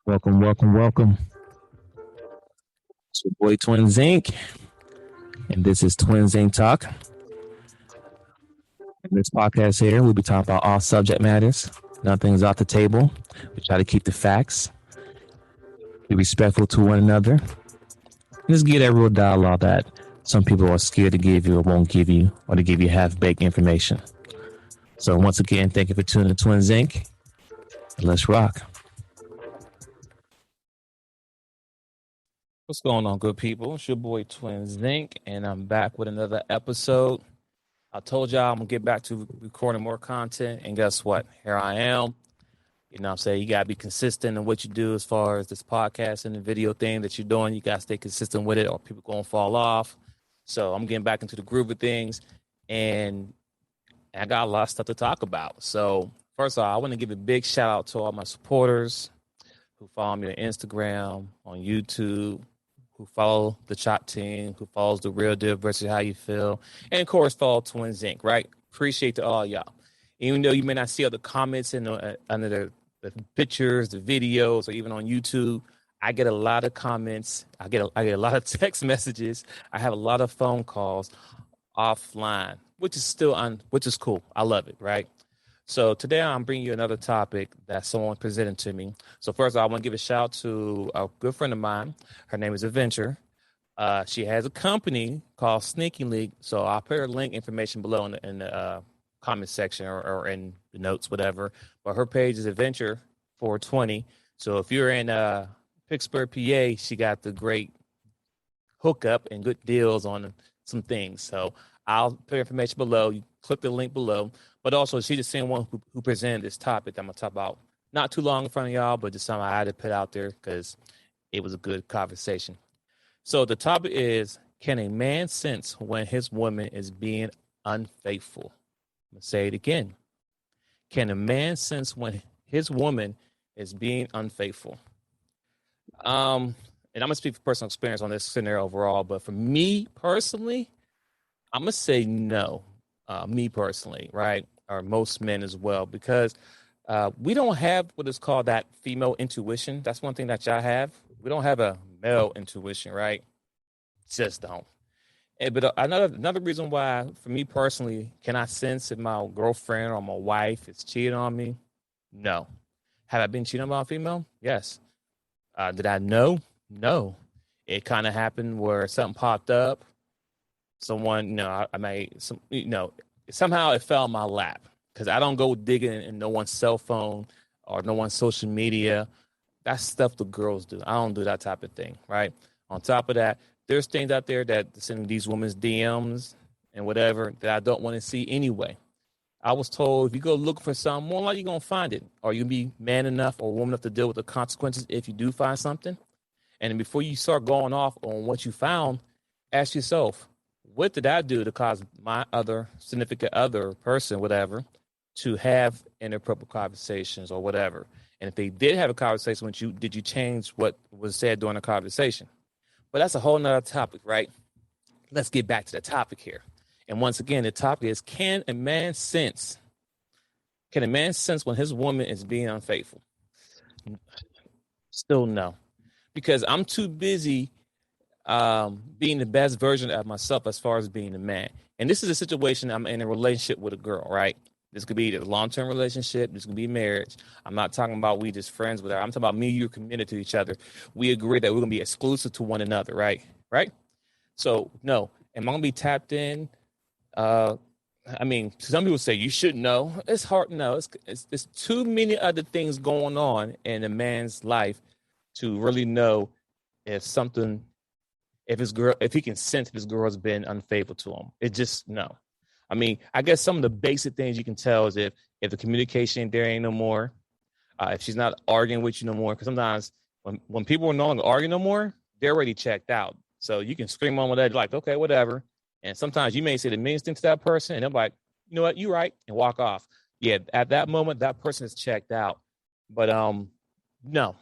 Welcome, welcome, welcome. It's your boy Twinsinc, and this is Twinsinc Talk. In this podcast here, we'll be talking about all subject matters. Nothing's off the table. We try to keep the facts, be respectful to one another, and just get that real dialogue that some people are scared to give you or won't give you, or to give you half-baked information. So once again, thank you for tuning to Twinsinc. Let's rock. What's going on, good people? It's your boy Twinsinc, and I'm back with another episode. I told y'all I'm going to get back to recording more content, and guess what? Here I am. You know what I'm saying? You got to be consistent in what you do as far as this podcast and the video thing that you're doing. You got to stay consistent with it or people going to fall off. So I'm getting back into the groove of things, and I got a lot of stuff to talk about. So first of all, I want to give a big shout out to all my supporters who follow me on Instagram, on YouTube, who follow the Chop Team, who follows The Real Deal versus How You Feel, and of course follow Twinsinc, right? Appreciate to all y'all. Even though you may not see all the comments under the pictures, the videos, or even on YouTube, I get a lot of comments. I get a lot of text messages. I have a lot of phone calls offline, which is cool. I love it, right? So today I'm bringing you another topic that someone presented to me. So first, I want to give a shout to a good friend of mine. Her name is Adventure. She has a company called Sneaky League. So I'll put her link information below in the comment section or in the notes, whatever. But her page is Adventure 420. So if you're in Pittsburgh, PA, she got the great hookup and good deals on some things. So I'll put information below. You click the link below. But also, she's the same one who presented this topic that I'm going to talk about not too long in front of y'all, but just something I had to put out there because it was a good conversation. So the topic is, can a man sense when his woman is being unfaithful? I'm going to say it again. Can a man sense when his woman is being unfaithful? And I'm going to speak from personal experience on this scenario overall, but for me personally, I'm going to say no. Me personally, right? Or most men as well, because we don't have what is called that female intuition. That's one thing that y'all have. We don't have a male intuition, right? Just don't. But another reason why, for me personally, can I sense if my girlfriend or my wife is cheating on me? No. Have I been cheated on by a female? Yes. Did I know? No. It kind of happened where something popped up. Someone, I made some, somehow it fell in my lap because I don't go digging in no one's cell phone or no one's social media. That's stuff the girls do. I don't do that type of thing, right? On top of that, there's things out there that send these women's DMs and whatever that I don't want to see anyway. I was told if you go look for something, more likely you're going to find it, or you'll be man enough or woman enough to deal with the consequences if you do find something. And before you start going off on what you found, ask yourself, what did I do to cause my other significant other person, whatever, to have inappropriate conversations or whatever? And if they did have a conversation with you, did you change what was said during the conversation? But that's a whole nother topic, right? Let's get back to the topic here. And once again, the topic is, can a man sense when his woman is being unfaithful? Still no. Because I'm too busy being the best version of myself as far as being a man. And this is a situation, I'm in a relationship with a girl, right? This could be a long-term relationship. This could be marriage. I'm not talking about we just friends with her. I'm talking about me and you committed to each other. We agree that we're going to be exclusive to one another, right? Right? So, no. Am I going to be tapped in? Some people say you should know. It's hard. No, it's too many other things going on in a man's life to really know if he can sense if his girl has been unfaithful to him. It just, no. I guess some of the basic things you can tell is if the communication there ain't no more, if she's not arguing with you no more, because sometimes when people are no longer arguing no more, they're already checked out. So you can scream on with that, like, okay, whatever. And sometimes you may say the meanest thing to that person, and they're like, you know what, you're right, and walk off. Yeah, at that moment, that person is checked out. But no.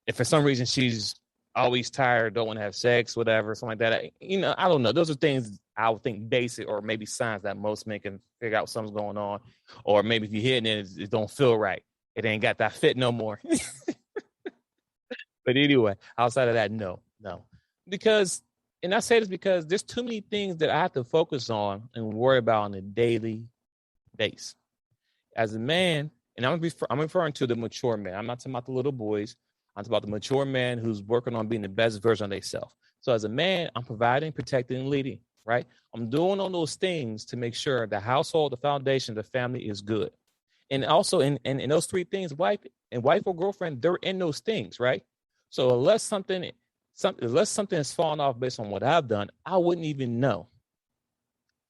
If for some reason she's always tired, don't want to have sex, whatever, something like that. I don't know. Those are things I would think basic or maybe signs that most men can figure out something's going on. Or maybe if you hear it and it don't feel right. It ain't got that fit no more. But anyway, outside of that, no. Because, and I say this because there's too many things that I have to focus on and worry about on a daily basis. As a man, and I'm referring to the mature man. I'm not talking about the little boys. I'm talking about the mature man who's working on being the best version of themselves. So as a man, I'm providing, protecting, and leading, right? I'm doing all those things to make sure the household, the foundation, the family is good. And also in those three things, wife or girlfriend, they're in those things, right? So unless something is falling off based on what I've done, I wouldn't even know.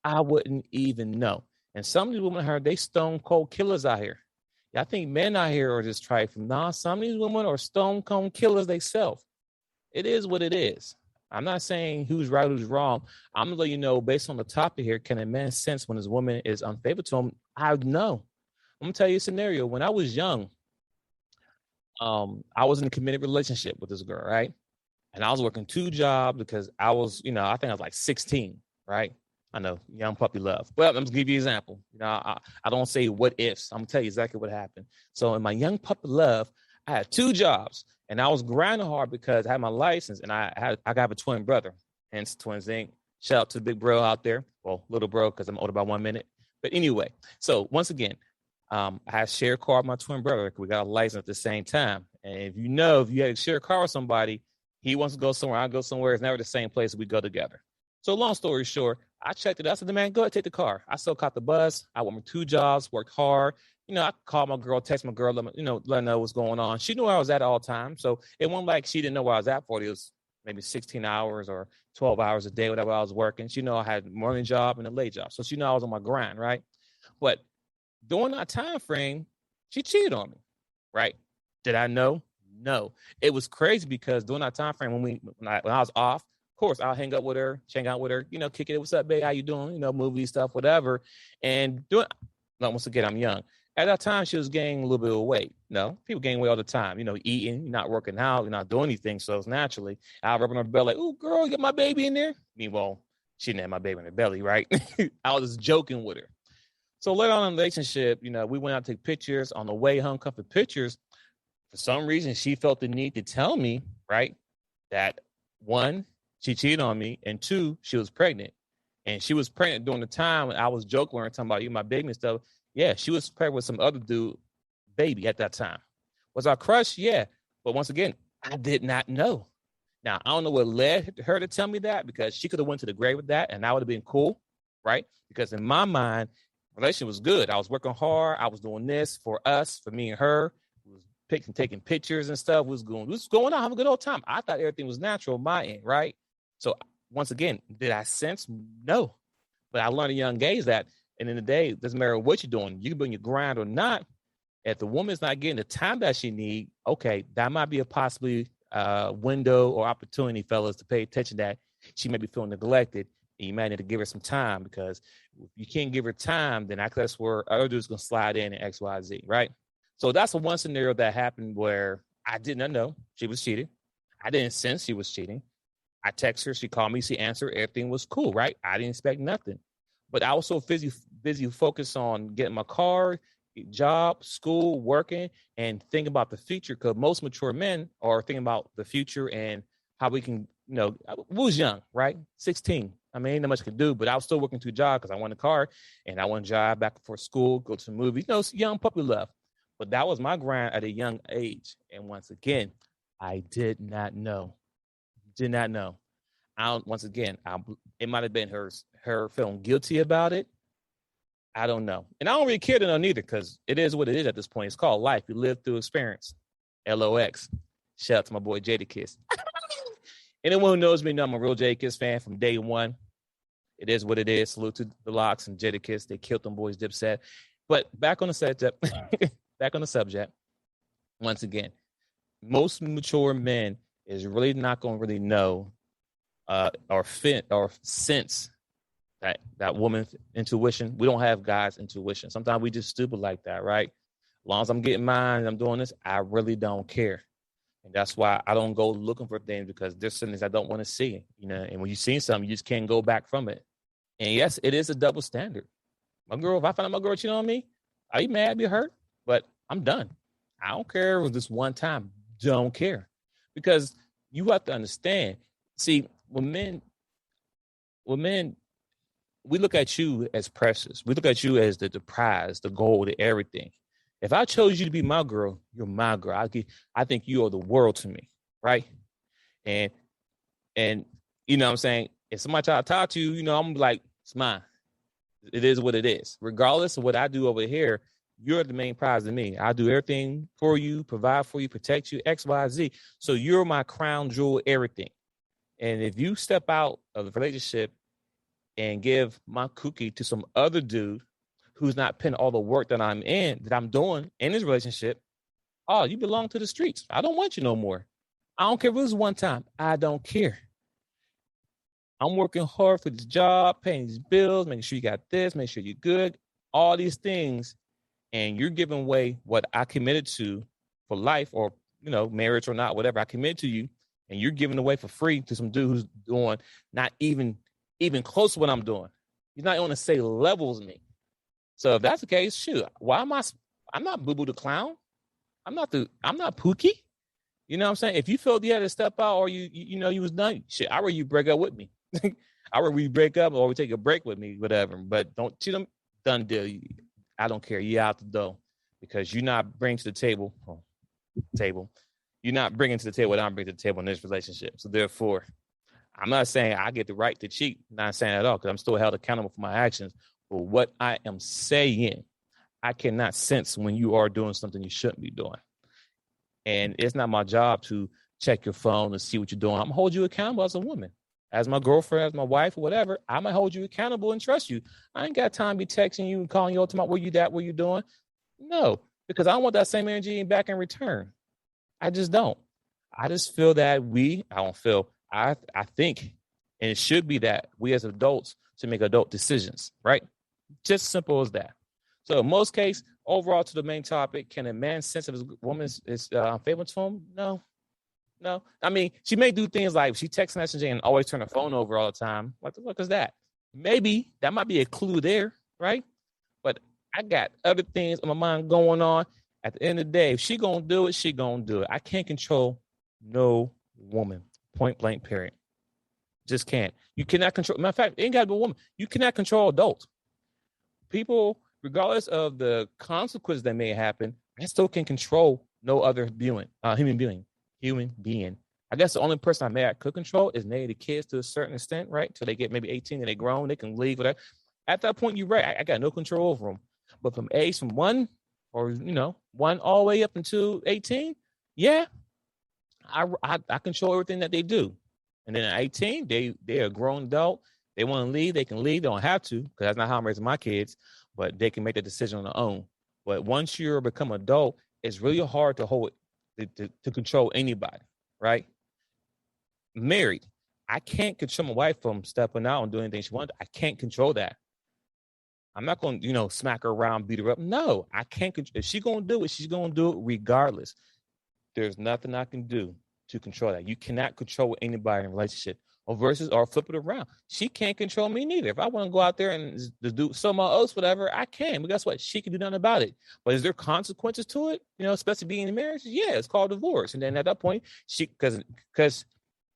And some of these women are, they stone cold killers out here. I think men out here are just trifling. Nah, some of these women are stone cold killers themselves. It is what it is. I'm not saying who's right, who's wrong. I'm gonna let you know based on the topic here. Can a man sense when his woman is unfaithful to him? I know. I'm gonna tell you a scenario. When I was young, I was in a committed relationship with this girl, right? And I was working 2 jobs because I was, I think I was like 16, right? I know, young puppy love. Well, I'm gonna give you an example. I don't say what ifs. I'm gonna tell you exactly what happened. So in my young puppy love, I had 2 jobs, and I was grinding hard because I had my license, and I got a twin brother, hence Twinsinc. Shout out to the big bro out there. Well, little bro, because I'm older by 1 minute. But anyway, so once again, I had a shared car with my twin brother. We got a license at the same time. And if you had a shared car with somebody, he wants to go somewhere, I go somewhere. It's never the same place. We go together. So long story short, I checked it out. I said, man, go ahead, take the car. I still caught the bus. I went with 2 jobs, worked hard. I called my girl, text my girl, let her know what's going on. She knew where I was at all time. So it wasn't like she didn't know where I was at for. It was maybe 16 hours or 12 hours a day, whatever I was working. She knew I had a morning job and a late job. So she knew I was on my grind, right? But during that time frame, she cheated on me, right? Did I know? No. It was crazy because during that time frame when I was off, of course, I'll hang out with her, kick it. What's up, babe? How you doing? Movie stuff, whatever. And once again, I'm young. At that time, she was gaining a little bit of weight. No, people gain weight all the time. Eating, you're not working out, you're not doing anything. So it's naturally, I'll rub on her belly like, "Ooh, girl, get my baby in there." Meanwhile, she didn't have my baby in her belly, right? I was just joking with her. So later on in the relationship, we went out to take pictures. On the way home, coming for pictures. For some reason, she felt the need to tell me, right, that 1, she cheated on me, and 2, she was pregnant. And she was pregnant during the time when I was joking with her, talking about you, my baby and stuff. Yeah, she was pregnant with some other dude baby at that time. Was our crush? Yeah. But once again, I did not know. Now, I don't know what led her to tell me that, because she could have went to the grave with that, and that would have been cool, right? Because in my mind, relationship was good. I was working hard. I was doing this for us, for me and her. We was taking pictures and stuff. Was going on, having a good old time. I thought everything was natural on my end, right? So once again, did I sense? No. But I learned at a young age that, and in the day, it doesn't matter what you're doing. You can be on your grind or not. If the woman's not getting the time that she need, okay, that might be a possibly window or opportunity, fellas, to pay attention that she may be feeling neglected. And you might need to give her some time, because if you can't give her time, then that's where other dudes going to slide in and X, Y, Z, right? So that's the one scenario that happened where I did not know she was cheating. I didn't sense she was cheating. I text her, she called me, she answered, everything was cool, right? I didn't expect nothing. But I was so busy focused on getting my car, job, school, working, and thinking about the future, because most mature men are thinking about the future and how we can, we was young, right? 16. I mean, ain't not much I could do, but I was still working 2 jobs because I wanted a car and I wanted to drive back for school, go to the movies, young puppy love. But that was my grind at a young age. And once again, I did not know. It might have been her feeling guilty about it. I don't know. And I don't really care to know neither, because it is what it is at this point. It's called life. You live through experience. LOX. Shout out to my boy Jadakiss. Anyone who knows me know I'm a real Jadakiss fan from day one. It is what it is. Salute to the Locks and Jadakiss. They killed them boys, Dipset. But back on the subject. Once again, most mature men is really not going to really know or sense that woman's intuition. We don't have guys' intuition. Sometimes we just stupid like that, right? As long as I'm getting mine and I'm doing this, I really don't care. And that's why I don't go looking for things, because there's some things I don't want to see, and when you see something, you just can't go back from it. And yes, it is a double standard. If I find out my girl cheating on me, are you mad? Be hurt? But I'm done. I don't care if it was this one time. Don't care. Because you have to understand. See, when men, we look at you as precious. We look at you as the prize, the gold, the everything. If I chose you to be my girl, you're my girl. I think you are the world to me, right? And you know what I'm saying? If somebody try to talk to you, you know, I'm like, it's mine. It is what it is. Regardless of what I do over here, you're the main prize to me. I do everything for you, provide for you, protect you, X, Y, Z. So you're my crown jewel, everything. And if you step out of the relationship and give my cookie to some other dude who's not putting all the work that I'm doing in this relationship, oh, you belong to the streets. I don't want you no more. I don't care if it was one time. I don't care. I'm working hard for this job, paying these bills, making sure you got this, make sure you're good, all these things. And you're giving away what I committed to for life or, you know, marriage or not, whatever I committed to you. And you're giving away for free to some dude who's doing not even close to what I'm doing. He's not on the same level as me. So if that's the case, shoot, I'm not Boo Boo the Clown. I'm not Pookie. You know what I'm saying? If you felt you had to step out or you know you was done, shit, I rather you break up with me. I rather we break up or we take a break with me, whatever. But don't cheat them. Done deal. I don't care. You out the door because you're not bringing to the table. You're not bringing to the table what I'm bringing to the table in this relationship. So therefore, I'm not saying I get the right to cheat. Not saying at all because I'm still held accountable for my actions. But what I am saying, I cannot sense when you are doing something you shouldn't be doing. And it's not my job to check your phone and see what you're doing. I'm going to hold you accountable as a woman. As my girlfriend, as my wife, or whatever, I might hold you accountable and trust you. I ain't got time to be texting you and calling you all the time. Where you at? What you doing? No, because I don't want that same energy back in return. I just don't. I just feel that I think, and it should be that we as adults to make adult decisions, right? Just simple as that. So in most cases, overall to the main topic, can a man sense if his woman is unfaithful to him? No. I mean, she may do things like she text messaging and always turn her phone over all the time. What the fuck is that? Maybe that might be a clue there, right? But I got other things in my mind going on. At the end of the day, if she gonna do it, she gonna do it. I can't control no woman. Point blank, period. Just can't. You cannot control. Matter of fact, it ain't gotta be a woman. You cannot control adults. People, regardless of the consequences that may happen, I still can control no other human being. I guess the only person I could control is maybe the kids to a certain extent, right? Till they get maybe 18 and they grown, they can leave, whatever. At that point, you're right. I got no control over them. But from age from one all the way up until 18, yeah, I control everything that they do. And then at 18, they're a grown adult. They want to leave, they can leave. They don't have to, because that's not how I'm raising my kids, but they can make the decision on their own. But once you become an adult, it's really hard to hold to control anybody, right? Married, I can't control my wife from stepping out and doing anything she wants. I can't control that. I'm not going to, smack her around, beat her up. No, I can't. If she's going to do it, she's going to do it regardless. There's nothing I can do to control that. You cannot control anybody in a relationship. Or flip it around. She can't control me neither. If I want to go out there and do something else, whatever, I can. But guess what? She can do nothing about it. But is there consequences to it? Especially being in marriage? Yeah, it's called divorce. And then at that point, because here's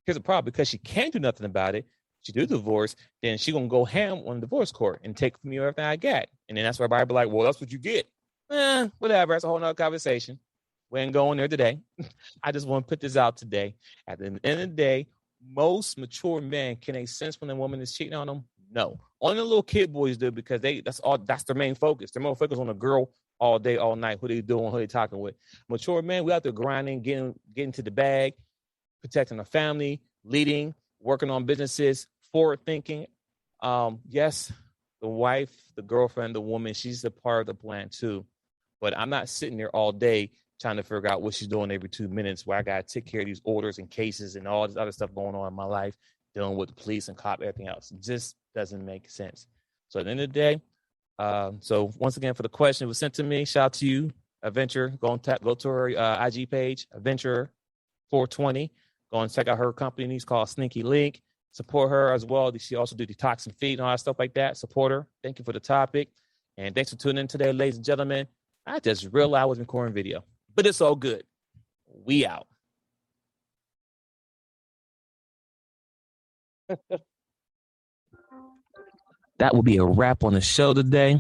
the problem, because she can't do nothing about it, she do divorce, then she gonna go ham on the divorce court and take from you everything I got. And then that's where everybody be like, well, that's what you get. Whatever. That's a whole nother conversation. We ain't going there today. I just want to put this out today. At the end of the day, most mature men, can they sense when a woman is cheating on them? No. Only the little kid boys do, because that's their main focus. They're more focused on a girl all day, all night. Who they doing, who they talking with. Mature men, we out there grinding, getting to the bag, protecting the family, leading, working on businesses, forward thinking. Yes, the wife, the girlfriend, the woman, she's a part of the plan too. But I'm not sitting there all day trying to figure out what she's doing every 2 minutes, where I got to take care of these orders and cases and all this other stuff going on in my life, dealing with the police and cop, everything else. It just doesn't make sense. So at the end of the day, so once again, for the question, it was sent to me. Shout out to you, Adventure. Go to her IG page, Adventure 420. Go and check out her company. It's called Sneaky Link. Support her as well. She also do detox and feed and all that stuff like that. Support her. Thank you for the topic. And thanks for tuning in today, ladies and gentlemen. I just realized I was recording video. but it's all good. We out. That will be a wrap on the show today.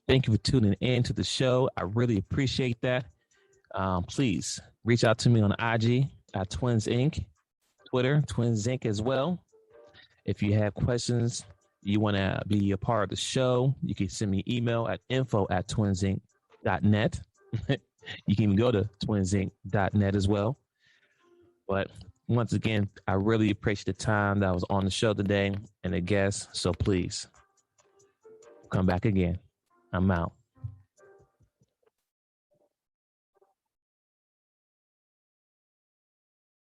Thank you for tuning in to the show. I really appreciate that. Please reach out to me on IG at Twinsinc, Twitter, Twinsinc as well. If you have questions, you want to be a part of the show, you can send me an email at info@twinsinc.net. You can even go to twinsinc.net as well. But once again, I really appreciate the time that was on the show today and the guests. So please come back again. I'm out.